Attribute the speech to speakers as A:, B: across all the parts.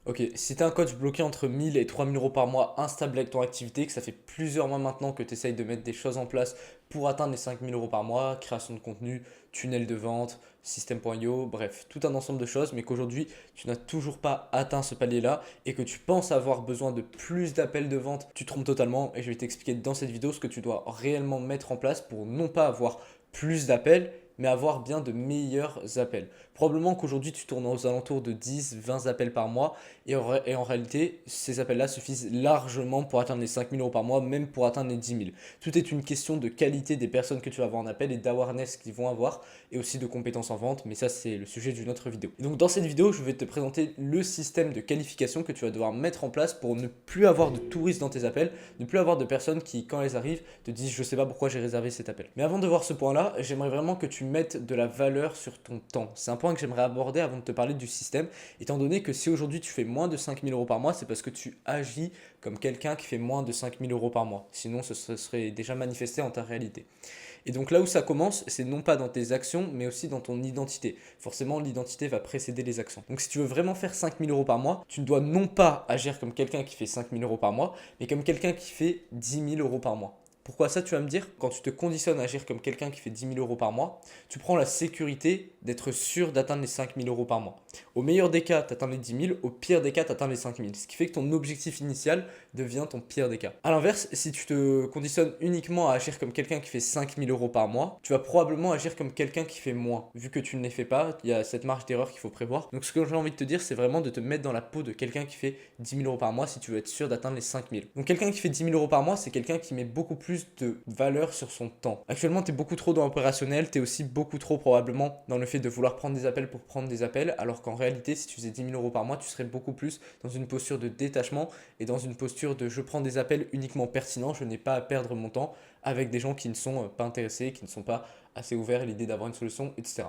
A: Ok, si t'es un coach bloqué entre 1000 et 3000 euros par mois, instable avec ton activité, que ça fait plusieurs mois maintenant que tu essayes de mettre des choses en place pour atteindre les 5000 euros par mois, création de contenu, tunnel de vente, système.io, bref, tout un ensemble de choses, mais qu'aujourd'hui tu n'as toujours pas atteint ce palier-là et que tu penses avoir besoin de plus d'appels de vente, tu te trompes totalement et je vais t'expliquer dans cette vidéo ce que tu dois réellement mettre en place pour non pas avoir plus d'appels, mais avoir bien de meilleurs appels. Probablement qu'aujourd'hui tu tournes aux alentours de 10, 20 appels par mois et en réalité, ces appels-là suffisent largement pour atteindre les 5000 euros par mois, même pour atteindre les 10 000. Tout est une question de qualité des personnes que tu vas avoir en appel et d'awareness qu'ils vont avoir, et aussi de compétences en vente, mais ça c'est le sujet d'une autre vidéo. Et donc dans cette vidéo, je vais te présenter le système de qualification que tu vas devoir mettre en place pour ne plus avoir de touristes dans tes appels, ne plus avoir de personnes qui, quand elles arrivent, te disent je sais pas pourquoi j'ai réservé cet appel. Mais avant de voir ce point-là, j'aimerais vraiment que tu mettes de la valeur sur ton temps. C'est un point que j'aimerais aborder avant de te parler du système, étant donné que si aujourd'hui tu fais moins de 5000 euros par mois, c'est parce que tu agis comme quelqu'un qui fait moins de 5000 euros par mois. Sinon, ce serait déjà manifesté en ta réalité. Et donc là où ça commence, c'est non pas dans tes actions, mais aussi dans ton identité. Forcément, l'identité va précéder les actions. Donc si tu veux vraiment faire 5000 euros par mois, tu ne dois non pas agir comme quelqu'un qui fait 5000 euros par mois, mais comme quelqu'un qui fait 10 000 euros par mois. Pourquoi ça, tu vas me dire? Quand tu te conditionnes à agir comme quelqu'un qui fait 10 000 euros par mois, tu prends la sécurité d'être sûr d'atteindre les 5 000 euros par mois. Au meilleur des cas, tu atteins les 10 000, au pire des cas, tu atteins les 5 000. Ce qui fait que ton objectif initial devient ton pire des cas. A l'inverse, si tu te conditionnes uniquement à agir comme quelqu'un qui fait 5 000 euros par mois, tu vas probablement agir comme quelqu'un qui fait moins. Vu que tu ne les fais pas, il y a cette marge d'erreur qu'il faut prévoir. Donc ce que j'ai envie de te dire, c'est vraiment de te mettre dans la peau de quelqu'un qui fait 10 000 euros par mois si tu veux être sûr d'atteindre les 5 000. Donc quelqu'un qui fait 10 000 euros par mois, c'est quelqu'un qui met beaucoup plus de valeur sur son temps. Actuellement, tu es beaucoup trop dans l'opérationnel, tu es aussi beaucoup trop probablement dans le fait de vouloir prendre des appels pour prendre des appels, alors qu'en réalité, si tu faisais 10 000 euros par mois, tu serais beaucoup plus dans une posture de détachement et dans une posture de je prends des appels uniquement pertinents, je n'ai pas à perdre mon temps avec des gens qui ne sont pas intéressés, qui ne sont pas assez ouverts à l'idée d'avoir une solution, etc.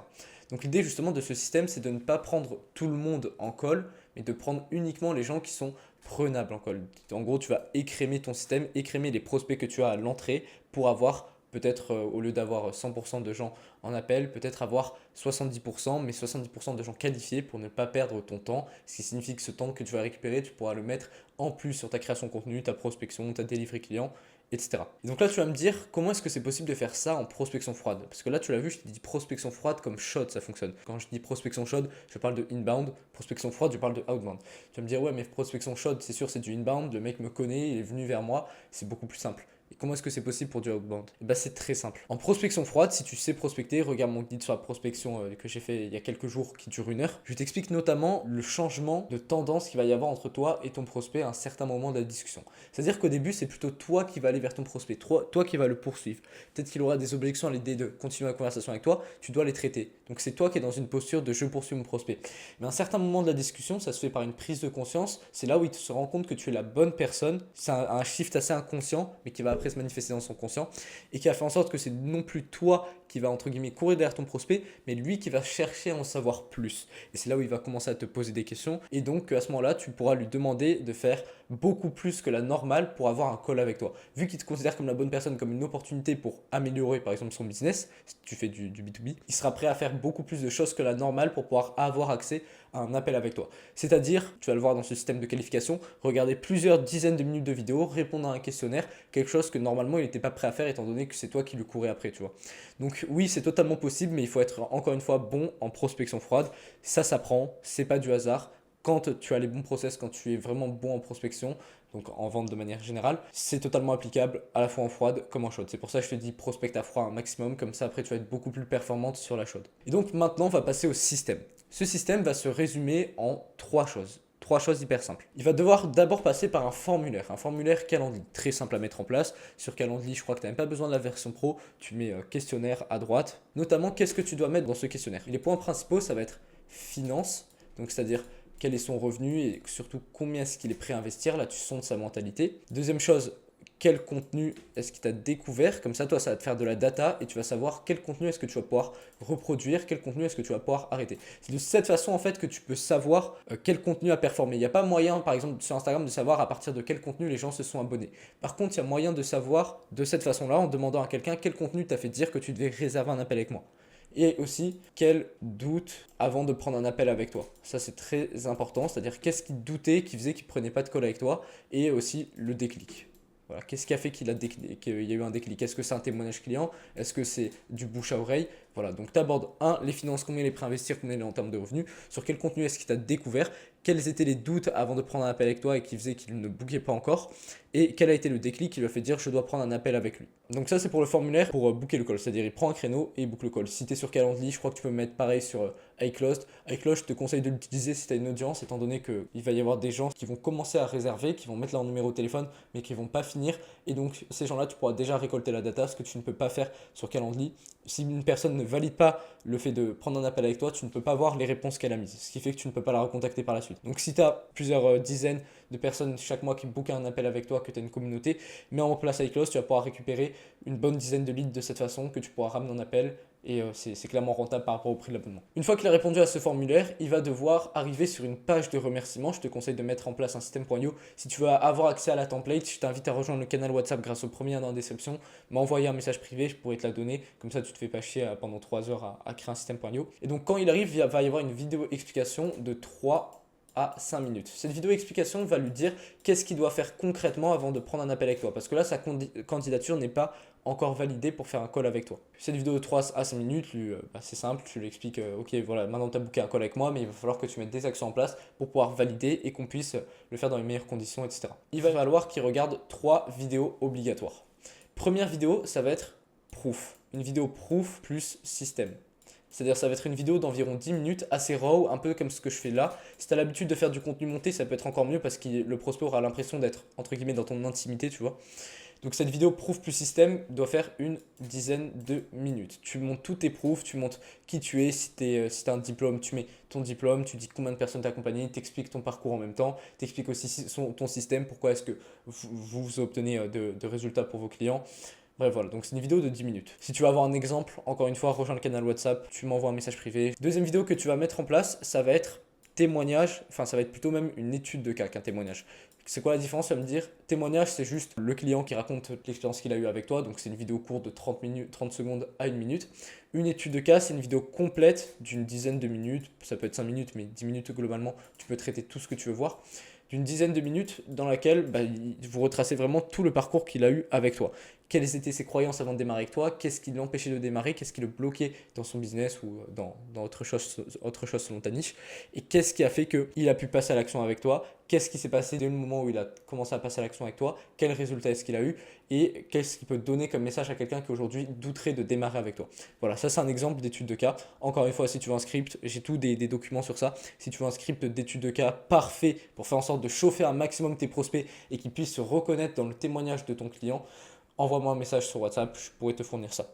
A: Donc l'idée justement de ce système, c'est de ne pas prendre tout le monde en call, mais de prendre uniquement les gens qui sont prenables en call. En gros, tu vas écrémer ton système, écrémer les prospects que tu as à l'entrée pour avoir peut-être au lieu d'avoir 100% de gens en appel, peut-être avoir 70%, mais 70% de gens qualifiés pour ne pas perdre ton temps, ce qui signifie que ce temps que tu vas récupérer, tu pourras le mettre en plus sur ta création de contenu, ta prospection, ta delivery client, etc. Et donc là, tu vas me dire comment est-ce que c'est possible de faire ça en prospection froide? Parce que là, tu l'as vu, je t'ai dit prospection froide comme chaude, ça fonctionne. Quand je dis prospection chaude, je parle de inbound, prospection froide, je parle de outbound. Tu vas me dire, ouais, mais prospection chaude, c'est sûr, c'est du inbound, le mec me connaît, il est venu vers moi, c'est beaucoup plus simple. Et comment est-ce que c'est possible pour du outbound? Et bah, c'est très simple. En prospection froide, si tu sais prospecter, regarde mon guide sur la prospection que j'ai fait il y a quelques jours qui dure 1 heure. Je t'explique notamment le changement de tendance qu'il va y avoir entre toi et ton prospect à un certain moment de la discussion. C'est-à-dire qu'au début, c'est plutôt toi qui vas aller vers ton prospect, toi qui vas le poursuivre. Peut-être qu'il aura des objections à l'idée de continuer la conversation avec toi, tu dois les traiter. Donc c'est toi qui es dans une posture de je poursuis mon prospect. Mais à un certain moment de la discussion, ça se fait par une prise de conscience. C'est là où il se rend compte que tu es la bonne personne. C'est un shift assez inconscient, mais qui va après se manifester dans son conscient et qui a fait en sorte que c'est non plus toi qui va entre guillemets courir derrière ton prospect, mais lui qui va chercher à en savoir plus. Et c'est là où il va commencer à te poser des questions. Et donc à ce moment-là, tu pourras lui demander de faire beaucoup plus que la normale pour avoir un call avec toi. Vu qu'il te considère comme la bonne personne, comme une opportunité pour améliorer par exemple son business, si tu fais du B2B, il sera prêt à faire beaucoup plus de choses que la normale pour pouvoir avoir accès à un appel avec toi. C'est-à-dire, tu vas le voir dans ce système de qualification, regarder plusieurs dizaines de minutes de vidéo, répondre à un questionnaire, quelque chose que normalement il n'était pas prêt à faire étant donné que c'est toi qui le courais après, tu vois. Donc oui, c'est totalement possible, mais il faut être encore une fois bon en prospection froide. Ça s'apprend, c'est pas du hasard. Quand tu as les bons process, quand tu es vraiment bon en prospection, donc en vente de manière générale, c'est totalement applicable à la fois en froide comme en chaude. C'est pour ça que je te dis prospecte à froid un maximum, comme ça après tu vas être beaucoup plus performante sur la chaude. Et donc maintenant on va passer au système. Ce système va se résumer en 3 choses. 3 choses hyper simples. Il va devoir d'abord passer par un formulaire Calendly, très simple à mettre en place. Sur Calendly, je crois que tu n'as même pas besoin de la version pro, tu mets questionnaire à droite. Notamment, qu'est-ce que tu dois mettre dans ce questionnaire? Les points principaux, ça va être finance, donc c'est-à-dire quel est son revenu et surtout combien est-ce qu'il est prêt à investir. Là, tu sondes sa mentalité. Deuxième chose, quel contenu est-ce qu'il t'a découvert? Comme ça, toi, ça va te faire de la data et tu vas savoir quel contenu est-ce que tu vas pouvoir reproduire, quel contenu est-ce que tu vas pouvoir arrêter. C'est de cette façon, en fait, que tu peux savoir quel contenu a performé. Il n'y a pas moyen, par exemple, sur Instagram, de savoir à partir de quel contenu les gens se sont abonnés. Par contre, il y a moyen de savoir de cette façon-là en demandant à quelqu'un quel contenu t'a fait dire que tu devais réserver un appel avec moi. et aussi quel doute avant de prendre un appel avec toi. Ça, c'est très important, c'est-à-dire qu'est-ce qui doutait, qui faisait qu'il ne prenait pas de call avec toi, et aussi le déclic. Voilà. Qu'est-ce qui a fait qu'il y a eu un déclic? Est-ce que c'est un témoignage client? Est-ce que c'est du bouche à oreille? Voilà, donc tu abordes les finances, combien il est prêt à investir, combien il est en termes de revenus, sur quel contenu est-ce qu'il t'a découvert, quels étaient les doutes avant de prendre un appel avec toi et qui faisaient qu'il ne bookait pas encore, et quel a été le déclic qui lui a fait dire je dois prendre un appel avec lui. Donc ça c'est pour le formulaire pour booker le call, c'est-à-dire il prend un créneau et il book le call. Si tu es sur Calendly, je crois que tu peux mettre pareil sur iCloud. iCloud, je te conseille de l'utiliser si tu as une audience, étant donné qu'il va y avoir des gens qui vont commencer à réserver, qui vont mettre leur numéro de téléphone, mais qui ne vont pas finir. Et donc ces gens-là, tu pourras déjà récolter la data, ce que tu ne peux pas faire sur Calendly. Si une personne ne valide pas le fait de prendre un appel avec toi, tu ne peux pas voir les réponses qu'elle a mises, ce qui fait que tu ne peux pas la recontacter par la suite. Donc si tu as plusieurs dizaines de personnes chaque mois qui bookent un appel avec toi, que tu as une communauté, mets en place iClose, tu vas pouvoir récupérer une bonne dizaine de leads de cette façon que tu pourras ramener en appel et c'est clairement rentable par rapport au prix de l'abonnement. Une fois qu'il a répondu à ce formulaire, il va devoir arriver sur une page de remerciement. Je te conseille de mettre en place un système.io. Si tu veux avoir accès à la template, je t'invite à rejoindre le canal WhatsApp grâce au premier lien dans la description. M'envoyer un message privé, je pourrais te la donner. Comme ça, tu te fais pas chier pendant 3 heures à créer un système.io. Et donc, quand il arrive, il va y avoir une vidéo explication de 3 à 5 minutes. Cette vidéo explication va lui dire qu'est-ce qu'il doit faire concrètement avant de prendre un appel avec toi. Parce que là, sa candidature n'est pas encore validée pour faire un call avec toi. Cette vidéo de 3 à 5 minutes, c'est simple, tu lui expliques, ok, voilà, maintenant tu as booké un call avec moi, mais il va falloir que tu mettes des actions en place pour pouvoir valider et qu'on puisse le faire dans les meilleures conditions, etc. Il va falloir qu'il regarde 3 vidéos obligatoires. Première vidéo, ça va être proof. Une vidéo proof plus système. C'est-à-dire ça va être une vidéo d'environ 10 minutes, assez raw, un peu comme ce que je fais là. Si tu as l'habitude de faire du contenu monté, ça peut être encore mieux parce que le prospect aura l'impression d'être, entre guillemets, dans ton intimité, tu vois. Donc cette vidéo proof plus système doit faire une dizaine de minutes. Tu montes tous tes proofs, tu montres qui tu es, si tu as un diplôme, tu mets ton diplôme, tu dis combien de personnes t'as accompagné, tu expliques ton parcours en même temps, tu expliques aussi ton système, pourquoi est-ce que vous obtenez de résultats pour vos clients. Bref, voilà, donc c'est une vidéo de 10 minutes. Si tu veux avoir un exemple, encore une fois, rejoins le canal WhatsApp, tu m'envoies un message privé. Deuxième vidéo que tu vas mettre en place, ça va être témoignage, enfin ça va être plutôt même une étude de cas qu'un témoignage. C'est quoi la différence? Tu vas me dire, témoignage, c'est juste le client qui raconte l'expérience qu'il a eue avec toi, donc c'est une vidéo courte de 30 secondes à 1 minute. Une étude de cas, c'est une vidéo complète d'une dizaine de minutes, ça peut être 5 minutes, mais 10 minutes globalement, tu peux traiter tout ce que tu veux voir. D'une dizaine de minutes dans laquelle vous retracez vraiment tout le parcours qu'il a eu avec toi. Quelles étaient ses croyances avant de démarrer avec toi? Qu'est-ce qui l'empêchait de démarrer? Qu'est-ce qui le bloquait dans son business ou dans autre chose selon ta niche? Et qu'est-ce qui a fait qu'il a pu passer à l'action avec toi? Qu'est-ce qui s'est passé dès le moment où il a commencé à passer à l'action avec toi? Quel résultat est-ce qu'il a eu? Et qu'est-ce qu'il peut donner comme message à quelqu'un qui aujourd'hui douterait de démarrer avec toi? Voilà, ça c'est un exemple d'étude de cas. Encore une fois, si tu veux un script, j'ai tous des documents sur ça. Si tu veux un script d'étude de cas parfait pour faire en sorte de chauffer un maximum tes prospects et qu'ils puissent se reconnaître dans le témoignage de ton client, envoie-moi un message sur WhatsApp, je pourrais te fournir ça.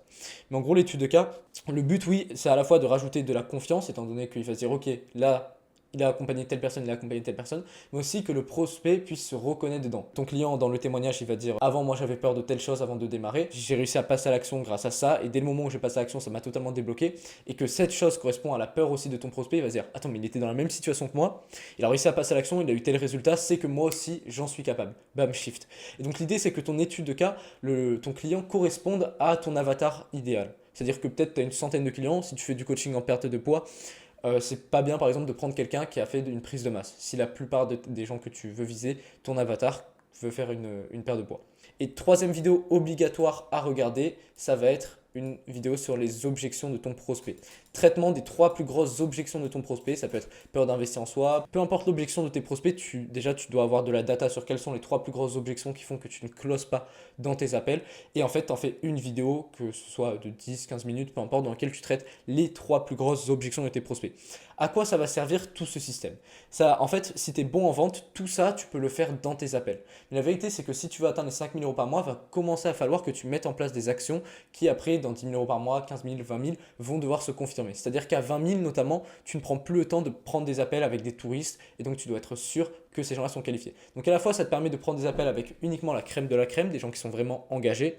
A: Mais en gros, l'étude de cas, le but, oui, c'est à la fois de rajouter de la confiance, étant donné qu'il va se dire, ok, là, il a accompagné telle personne, il a accompagné telle personne, mais aussi que le prospect puisse se reconnaître dedans. Ton client, dans le témoignage, il va dire, avant, moi, j'avais peur de telle chose avant de démarrer, j'ai réussi à passer à l'action grâce à ça, et dès le moment où j'ai passé à l'action, ça m'a totalement débloqué, et que cette chose correspond à la peur aussi de ton prospect, il va se dire, attends, mais il était dans la même situation que moi, il a réussi à passer à l'action, il a eu tel résultat, c'est que moi aussi, j'en suis capable. Bam, shift. Et donc l'idée, c'est que ton étude de cas, ton client corresponde à ton avatar idéal. C'est-à-dire que peut-être tu as une centaine de clients, si tu fais du coaching en perte de poids, c'est pas bien par exemple de prendre quelqu'un qui a fait une prise de masse. Si la plupart des gens que tu veux viser, ton avatar veut faire une perte de poids. Et troisième vidéo obligatoire à regarder, ça va être une vidéo sur les objections de ton prospect. Traitement des 3 plus grosses objections de ton prospect, ça peut être peur d'investir en soi, peu importe l'objection de tes prospects, déjà tu dois avoir de la data sur quelles sont les 3 plus grosses objections qui font que tu ne closes pas dans tes appels. Et en fait, tu en fais une vidéo, que ce soit de 10-15 minutes, peu importe, dans laquelle tu traites les 3 plus grosses objections de tes prospects. À quoi ça va servir tout ce système? Ça, en fait, si tu es bon en vente, tout ça, tu peux le faire dans tes appels. Mais la vérité, c'est que si tu veux atteindre les 5 000 euros par mois, il va commencer à falloir que tu mettes en place des actions qui, après, dans 10 000 euros par mois, 15 000, 20 000, vont devoir se confirmer. C'est-à-dire qu'à 20 000 notamment, tu ne prends plus le temps de prendre des appels avec des touristes et donc tu dois être sûr que ces gens-là sont qualifiés. Donc à la fois, ça te permet de prendre des appels avec uniquement la crème de la crème, des gens qui sont vraiment engagés,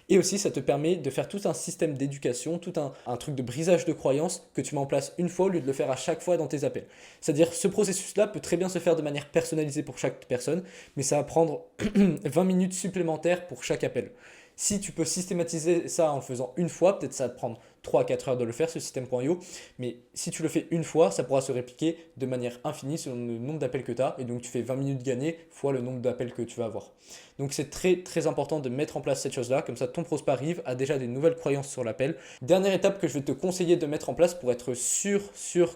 A: et aussi ça te permet de faire tout un système d'éducation, tout un truc de brisage de croyances que tu mets en place une fois au lieu de le faire à chaque fois dans tes appels. C'est-à-dire ce processus-là peut très bien se faire de manière personnalisée pour chaque personne, mais ça va prendre 20 minutes supplémentaires pour chaque appel. Si tu peux systématiser ça en le faisant une fois, peut-être ça va te prendre 3 à 4 heures de le faire, ce système.io. Mais si tu le fais une fois, ça pourra se répliquer de manière infinie selon le nombre d'appels que tu as. Et donc, tu fais 20 minutes gagnées fois le nombre d'appels que tu vas avoir. Donc, c'est très, très important de mettre en place cette chose-là. Comme ça, ton prospect arrive, a déjà des nouvelles croyances sur l'appel. Dernière étape que je vais te conseiller de mettre en place pour être sûr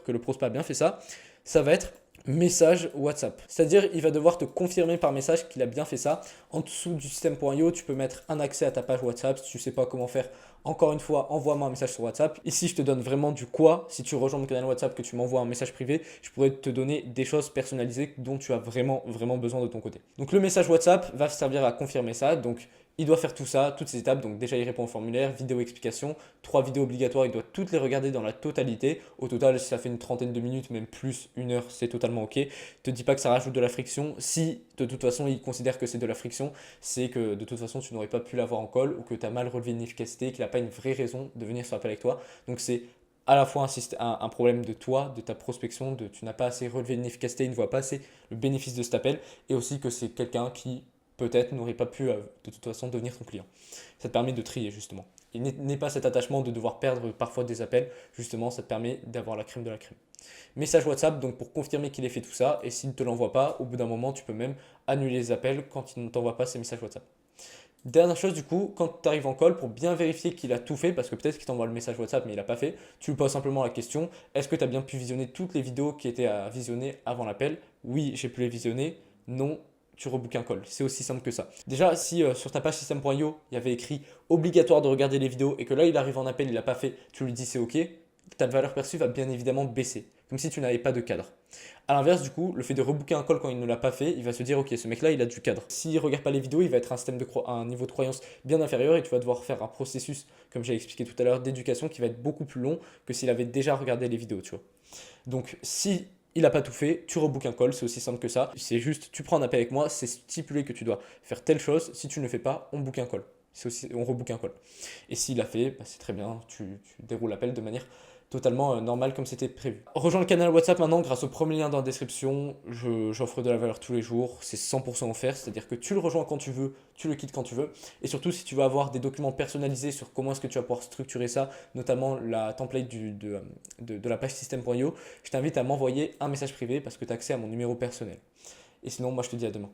A: que le prospect a bien fait ça va être message WhatsApp. C'est-à-dire, il va devoir te confirmer par message qu'il a bien fait ça. En dessous du système.io, tu peux mettre un accès à ta page WhatsApp. Si tu ne sais pas comment faire, encore une fois, envoie-moi un message sur WhatsApp. Ici, je te donne vraiment du quoi. Si tu rejoins mon canal WhatsApp, que tu m'envoies un message privé, je pourrais te donner des choses personnalisées dont tu as vraiment besoin de ton côté. Donc, le message WhatsApp va servir à confirmer ça. Donc, il doit faire tout ça, toutes ces étapes. Donc déjà, il répond au formulaire, vidéo explication, 3 vidéos obligatoires, il doit toutes les regarder dans la totalité. Au total, si ça fait une trentaine de minutes, même plus, 1 heure, c'est totalement OK. Te dis pas que ça rajoute de la friction. Si de toute façon, il considère que c'est de la friction, c'est que de toute façon, tu n'aurais pas pu l'avoir en call ou que tu as mal relevé une efficacité, qu'il n'a pas une vraie raison de venir sur appel avec toi. Donc c'est à la fois un problème de toi, de ta prospection, tu n'as pas assez relevé une efficacité, il ne voit pas assez le bénéfice de cet appel, et aussi que c'est quelqu'un qui peut-être n'aurait pas pu de toute façon devenir ton client. Ça te permet de trier justement. Il n'est pas cet attachement de devoir perdre parfois des appels, justement ça te permet d'avoir la crème de la crème. Message WhatsApp, donc pour confirmer qu'il ait fait tout ça, et s'il ne te l'envoie pas, au bout d'un moment tu peux même annuler les appels quand il ne t'envoie pas ces messages WhatsApp. Dernière chose du coup, quand tu arrives en call, pour bien vérifier qu'il a tout fait, parce que peut-être qu'il t'envoie le message WhatsApp mais il n'a pas fait, tu lui poses simplement la question, est-ce que tu as bien pu visionner toutes les vidéos qui étaient à visionner avant l'appel? Oui, j'ai pu les visionner. Non, tu rebookes un call. C'est aussi simple que ça. Déjà, si sur ta page système.io, il y avait écrit obligatoire de regarder les vidéos et que là, il arrive en appel, il l'a pas fait, tu lui dis c'est OK, ta valeur perçue va bien évidemment baisser, comme si tu n'avais pas de cadre. A l'inverse, du coup, le fait de rebooker un call quand il ne l'a pas fait, il va se dire OK, ce mec-là, il a du cadre. S'il ne regarde pas les vidéos, il va être un niveau de croyance bien inférieur et tu vas devoir faire un processus, comme j'ai expliqué tout à l'heure, d'éducation qui va être beaucoup plus long que s'il avait déjà regardé les vidéos, tu vois. Donc, si il n'a pas tout fait, tu rebookes un call, c'est aussi simple que ça. C'est juste, tu prends un appel avec moi, c'est stipulé que tu dois faire telle chose. Si tu ne le fais pas, on book un call. On rebook un call. Et s'il l'a fait, bah, c'est très bien, tu déroules l'appel de manière totalement normale comme c'était prévu. Rejoins le canal WhatsApp maintenant grâce au premier lien dans la description. J'offre de la valeur tous les jours, c'est 100% offert, c'est-à-dire que tu le rejoins quand tu veux, tu le quittes quand tu veux. Et surtout, si tu veux avoir des documents personnalisés sur comment est-ce que tu vas pouvoir structurer ça, notamment la template de la page système.io, je t'invite à m'envoyer un message privé parce que tu as accès à mon numéro personnel. Et sinon, moi je te dis à demain.